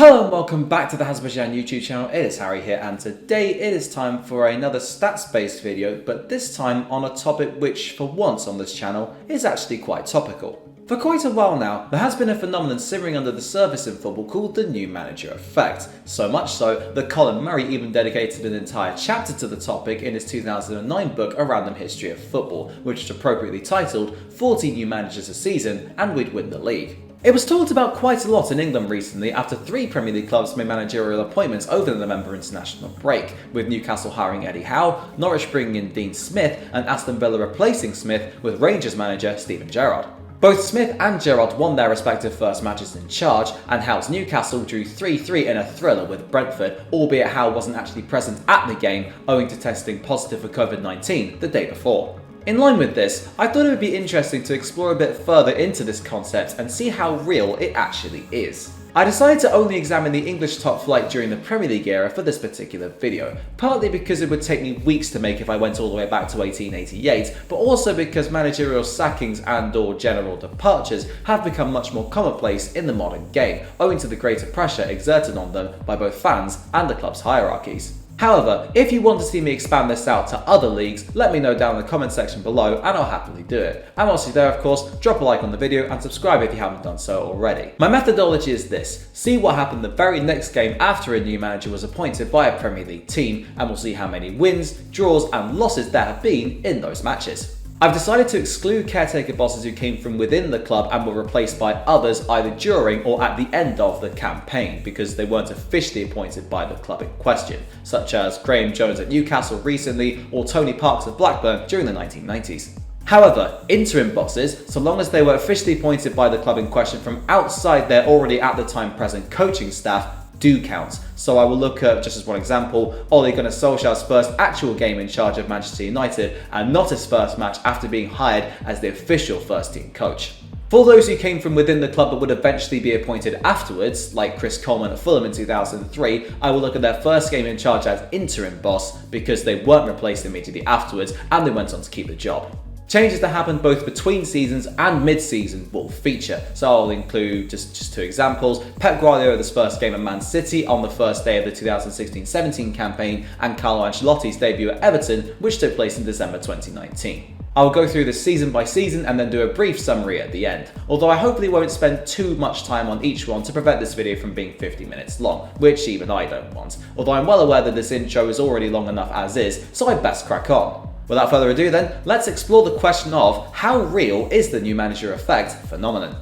Hello and welcome back to the Hazzabhajan YouTube channel. It is Harry here, and today it is time for another stats-based video, but this time on a topic which for once on this channel is actually quite topical. For quite a while now, there has been a phenomenon simmering under the surface in football called the new manager effect. So much so that Colin Murray even dedicated an entire chapter to the topic in his 2009 book A Random History of Football, which is appropriately titled 40 New Managers a Season and We'd Win the League. It was talked about quite a lot in England recently after 3 Premier League clubs made managerial appointments over the November international break, with Newcastle hiring Eddie Howe, Norwich bringing in Dean Smith, and Aston Villa replacing Smith with Rangers manager Steven Gerrard. Both Smith and Gerrard won their respective first matches in charge, and Howe's Newcastle drew 3-3 in a thriller with Brentford, albeit Howe wasn't actually present at the game owing to testing positive for COVID-19 the day before. In line with this, I thought it would be interesting to explore a bit further into this concept and see how real it actually is. I decided to only examine the English top flight during the Premier League era for this particular video, partly because it would take me weeks to make if I went all the way back to 1888, but also because managerial sackings and/or general departures have become much more commonplace in the modern game, owing to the greater pressure exerted on them by both fans and the club's hierarchies. However, if you want to see me expand this out to other leagues, let me know down in the comment section below and I'll happily do it. And whilst you're there, of course, drop a like on the video and subscribe if you haven't done so already. My methodology is this: see what happened the very next game after a new manager was appointed by a Premier League team, and we'll see how many wins, draws and losses there have been in those matches. I've decided to exclude caretaker bosses who came from within the club and were replaced by others either during or at the end of the campaign because they weren't officially appointed by the club in question, such as Graham Jones at Newcastle recently or Tony Parks at Blackburn during the 1990s. However, interim bosses, so long as they were officially appointed by the club in question from outside their already at the time present coaching staff, do count. So I will look at, just as one example, Ole Gunnar Solskjaer's first actual game in charge of Manchester United and not his first match after being hired as the official first team coach. For those who came from within the club but would eventually be appointed afterwards, like Chris Coleman at Fulham in 2003, I will look at their first game in charge as interim boss because they weren't replaced immediately afterwards and they went on to keep the job. Changes that happened both between seasons and mid-season will feature, so I'll include just 2 examples: Pep Guardiola's first game at Man City on the first day of the 2016-17 campaign and Carlo Ancelotti's debut at Everton, which took place in December 2019. I'll go through this season by season and then do a brief summary at the end, although I hopefully won't spend too much time on each one to prevent this video from being 50 minutes long, which even I don't want, although I'm well aware that this intro is already long enough as is, so I'd best crack on. Without further ado then, let's explore the question of how real is the new manager effect phenomenon.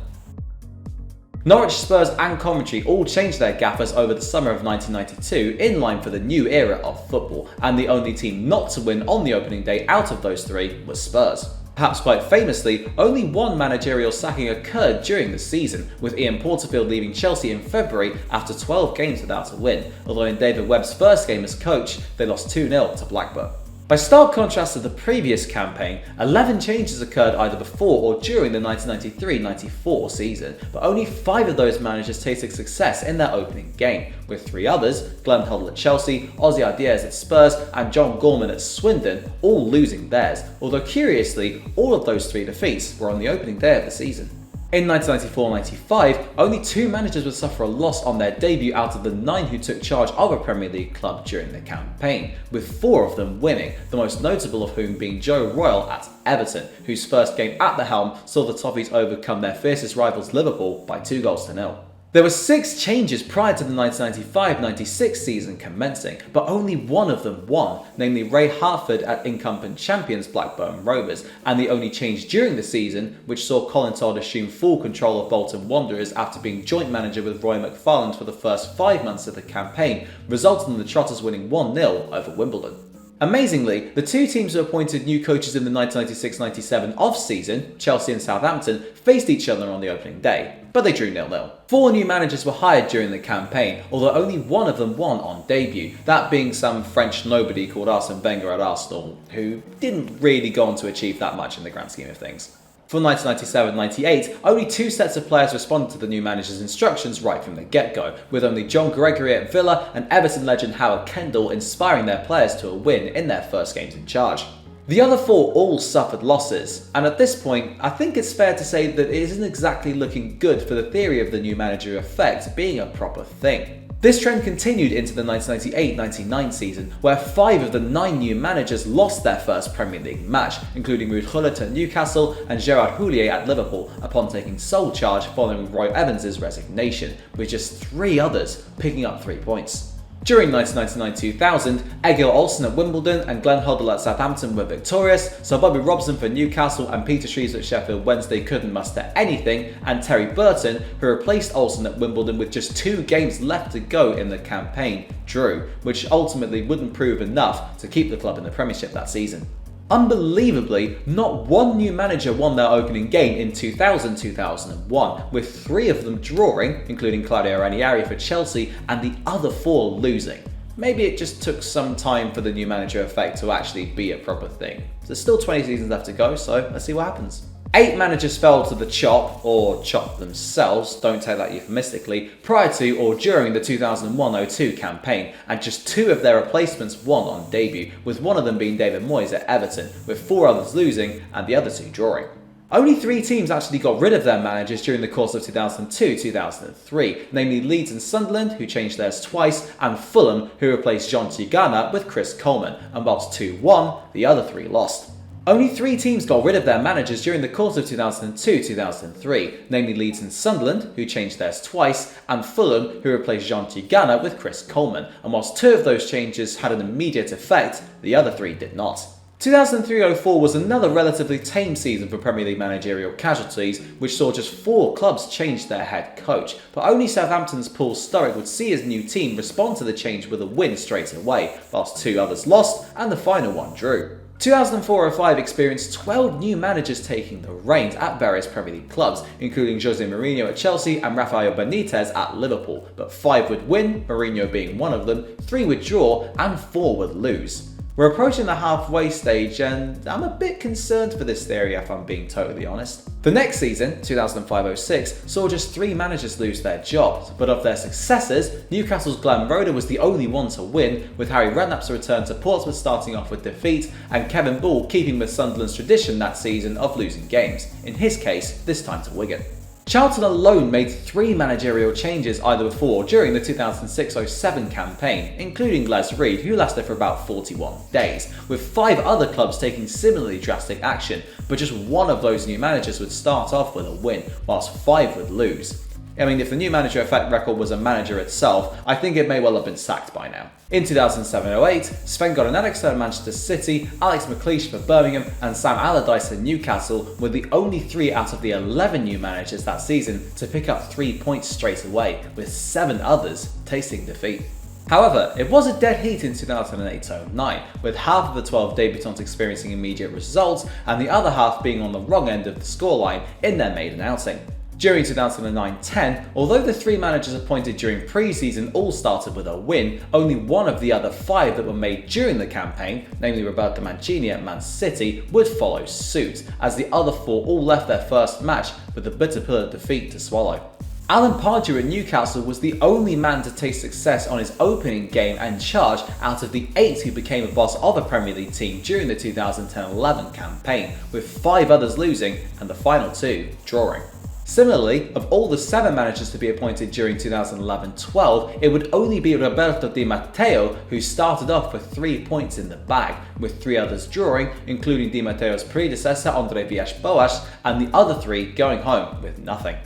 Norwich, Spurs and Coventry all changed their gaffers over the summer of 1992 in line for the new era of football, and the only team not to win on the opening day out of those 3 was Spurs. Perhaps quite famously, only one managerial sacking occurred during the season, with Ian Porterfield leaving Chelsea in February after 12 games without a win, although in David Webb's first game as coach, they lost 2-0 to Blackburn. By stark contrast to the previous campaign, 11 changes occurred either before or during the 1993-94 season, but only 5 of those managers tasted success in their opening game, with 3 others, Glenn Hoddle at Chelsea, Ossie Ardiles at Spurs and John Gorman at Swindon, all losing theirs, although curiously, all of those 3 defeats were on the opening day of the season. In 1994-95, only 2 managers would suffer a loss on their debut out of the 9 who took charge of a Premier League club during the campaign, with 4 of them winning, the most notable of whom being Joe Royle at Everton, whose first game at the helm saw the Toffees overcome their fiercest rivals Liverpool by 2-0. There were 6 changes prior to the 1995-96 season commencing, but only one of them won, namely Ray Hartford at incumbent champions Blackburn Rovers, and the only change during the season, which saw Colin Todd assume full control of Bolton Wanderers after being joint manager with Roy McFarland for the first 5 months of the campaign, resulted in the Trotters winning 1-0 over Wimbledon. Amazingly, the 2 teams who appointed new coaches in the 1996-97 off-season, Chelsea and Southampton, faced each other on the opening day, but they drew 0-0. 4 new managers were hired during the campaign, although only one of them won on debut, that being some French nobody called Arsene Wenger at Arsenal, who didn't really go on to achieve that much in the grand scheme of things. For 1997-98, only 2 sets of players responded to the new manager's instructions right from the get-go, with only John Gregory at Villa and Everton legend Howard Kendall inspiring their players to a win in their first games in charge. The other four all suffered losses, and at this point, I think it's fair to say that it isn't exactly looking good for the theory of the new manager effect being a proper thing. This trend continued into the 1998-99 season, where 5 of the 9 new managers lost their first Premier League match, including Ruud Gullit at Newcastle and Gerard Houllier at Liverpool, upon taking sole charge following Roy Evans' resignation, with just 3 others picking up 3 points. During 1999-2000, Egil Olsen at Wimbledon and Glenn Hoddle at Southampton were victorious, so Bobby Robson for Newcastle and Peter Shreves at Sheffield Wednesday couldn't muster anything, and Terry Burton, who replaced Olsen at Wimbledon with just 2 games left to go in the campaign, drew, which ultimately wouldn't prove enough to keep the club in the Premiership that season. Unbelievably, not one new manager won their opening game in 2000-2001, with 3 of them drawing, including Claudio Ranieri for Chelsea, and the other 4 losing. Maybe it just took some time for the new manager effect to actually be a proper thing. There's still 20 seasons left to go, so let's see what happens. 8 managers fell to the chop, or chop themselves, don't take that euphemistically, prior to or during the 2001-02 campaign, and just 2 of their replacements won on debut, with one of them being David Moyes at Everton, with 4 others losing and the other 2 drawing. Only 3 teams actually got rid of their managers during the course of 2002-2003, namely Leeds and Sunderland, who changed theirs twice, and Fulham, who replaced John Tigana with Chris Coleman, and whilst 2 won, the other 3 lost. Only 3 teams got rid of their managers during the course of 2002-2003, namely Leeds and Sunderland, who changed theirs twice, and Fulham, who replaced Jean Tigana with Chris Coleman, and whilst 2 of those changes had an immediate effect, the other 3 did not. 2003-04 was another relatively tame season for Premier League managerial casualties, which saw just 4 clubs change their head coach, but only Southampton's Paul Sturrock would see his new team respond to the change with a win straight away, whilst 2 others lost, and the final one drew. 2004-05 experienced 12 new managers taking the reins at various Premier League clubs, including Jose Mourinho at Chelsea and Rafael Benitez at Liverpool, but 5 would win, Mourinho being one of them, 3 would draw, and 4 would lose. We're approaching the halfway stage, and I'm a bit concerned for this theory if I'm being totally honest. The next season, 2005-06, saw just 3 managers lose their jobs, but of their successors, Newcastle's Glenn Roeder was the only one to win, with Harry Redknapp's return to Portsmouth starting off with defeat, and Kevin Ball keeping with Sunderland's tradition that season of losing games, in his case, this time to Wigan. Charlton alone made 3 managerial changes either before or during the 2006-07 campaign, including Les Reed, who lasted for about 41 days, with 5 other clubs taking similarly drastic action, but just one of those new managers would start off with a win, whilst 5 would lose. I mean, if the new manager effect record was a manager itself, I think it may well have been sacked by now. In 2007-08, Sven-Göran Eriksson at Manchester City, Alex McLeish for Birmingham, and Sam Allardyce at Newcastle were the only 3 out of the 11 new managers that season to pick up 3 points straight away, with 7 others tasting defeat. However, it was a dead heat in 2008-09, with half of the 12 debutants experiencing immediate results and the other half being on the wrong end of the scoreline in their maiden outing. During 2009-10, although the 3 managers appointed during pre-season all started with a win, only one of the other 5 that were made during the campaign, namely Roberto Mancini at Man City, would follow suit, as the other 4 all left their first match with a bitter pill of defeat to swallow. Alan Pardew at Newcastle was the only man to taste success on his opening game and charge out of the 8 who became a boss of a Premier League team during the 2010-11 campaign, with 5 others losing and the final 2 drawing. Similarly, of all the 7 managers to be appointed during 2011-12, it would only be Roberto Di Matteo who started off with 3 points in the bag, with 3 others drawing, including Di Matteo's predecessor Andre Villas-Boas, and the other 3 going home with nothing.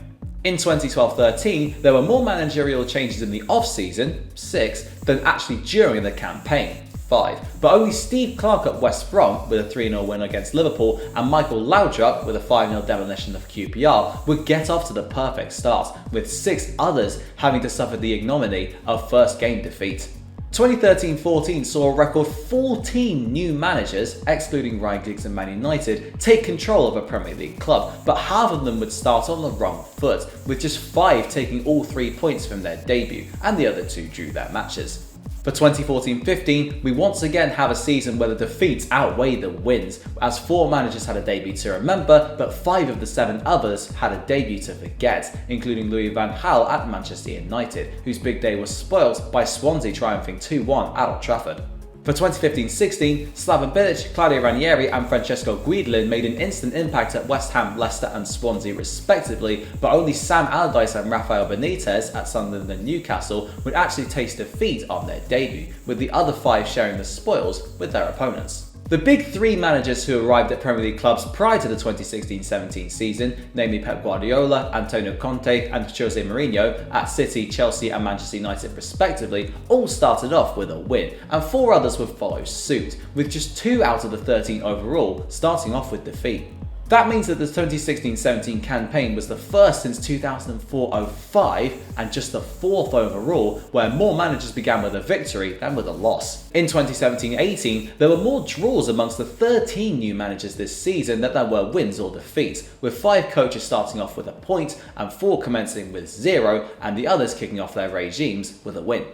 In 2012-13, there were more managerial changes in the off-season, 6, than actually during the campaign, 5, but only Steve Clarke at West Brom with a 3-0 win against Liverpool and Michael Laudrup with a 5-0 demolition of QPR would get off to the perfect start, with 6 others having to suffer the ignominy of first game defeat. 2013-14 saw a record 14 new managers, excluding Ryan Giggs and Man United, take control of a Premier League club, but half of them would start on the wrong foot, with just 5 taking all 3 points from their debut, and the other 2 drew their matches. For 2014-15, we once again have a season where the defeats outweigh the wins, as 4 managers had a debut to remember, but 5 of the 7 others had a debut to forget, including Louis van Gaal at Manchester United, whose big day was spoilt by Swansea triumphing 2-1 at Old Trafford. For 2015-16, Slaven Bilic, Claudio Ranieri and Francesco Guidolin made an instant impact at West Ham, Leicester and Swansea respectively, but only Sam Allardyce and Rafael Benitez at Sunderland and Newcastle would actually taste defeat on their debut, with the other 5 sharing the spoils with their opponents. The big 3 managers who arrived at Premier League clubs prior to the 2016-17 season, namely Pep Guardiola, Antonio Conte and Jose Mourinho at City, Chelsea and Manchester United respectively, all started off with a win, and 4 others would follow suit, with just 2 out of the 13 overall starting off with defeat. That means that the 2016-17 campaign was the first since 2004-05 and just the 4th overall where more managers began with a victory than with a loss. In 2017-18, there were more draws amongst the 13 new managers this season than there were wins or defeats, with 5 coaches starting off with a point and 4 commencing with 0 and the others kicking off their regimes with a win.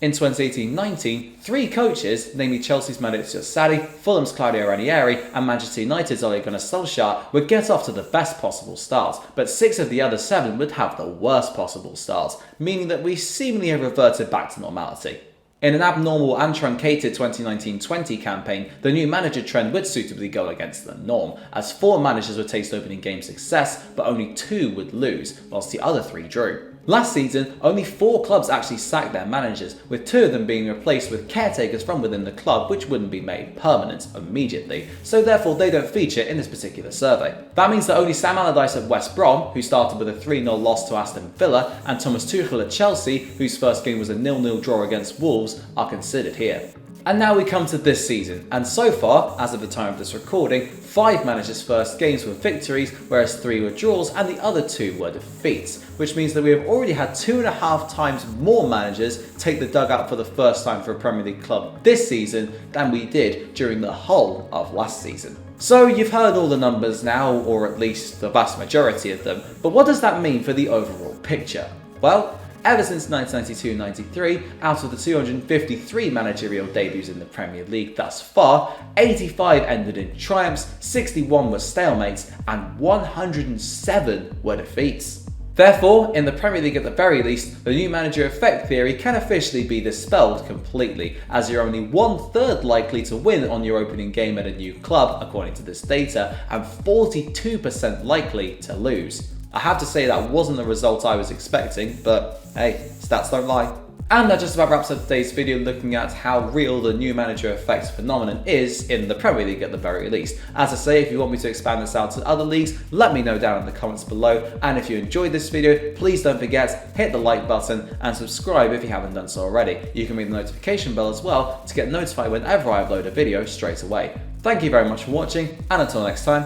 In 2018-19, 3 coaches, namely Chelsea's Maurizio Sarri, Fulham's Claudio Ranieri and Manchester United's Ole Gunnar Solskjaer would get off to the best possible start, but 6 of the other 7 would have the worst possible start, meaning that we seemingly have reverted back to normality. In an abnormal and truncated 2019-20 campaign, the new manager trend would suitably go against the norm, as 4 managers would taste opening game success, but only 2 would lose, whilst the other 3 drew. Last season, only 4 clubs actually sacked their managers, with 2 of them being replaced with caretakers from within the club which wouldn't be made permanent immediately, so therefore they don't feature in this particular survey. That means that only Sam Allardyce at West Brom, who started with a 3-0 loss to Aston Villa, and Thomas Tuchel at Chelsea, whose first game was a 0-0 draw against Wolves, are considered here. And now we come to this season, and so far, as of the time of this recording, 5 managers' first games were victories, whereas 3 were draws and the other 2 were defeats, which means that we have already had 2.5 times more managers take the dugout for the first time for a Premier League club this season than we did during the whole of last season. So you've heard all the numbers now, or at least the vast majority of them, but what does that mean for the overall picture? Well, ever since 1992-93, out of the 253 managerial debuts in the Premier League thus far, 85 ended in triumphs, 61 were stalemates, and 107 were defeats. Therefore, in the Premier League at the very least, the new manager effect theory can officially be dispelled completely, as you're only 1/3 likely to win on your opening game at a new club, according to this data, and 42% likely to lose. I have to say that wasn't the result I was expecting, but hey, stats don't lie. And that just about wraps up today's video looking at how real the new manager effect phenomenon is in the Premier League at the very least. As I say, if you want me to expand this out to other leagues, let me know down in the comments below. And if you enjoyed this video, please don't forget, hit the like button and subscribe if you haven't done so already. You can ring the notification bell as well to get notified whenever I upload a video straight away. Thank you very much for watching, and until next time,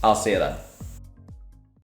I'll see you then.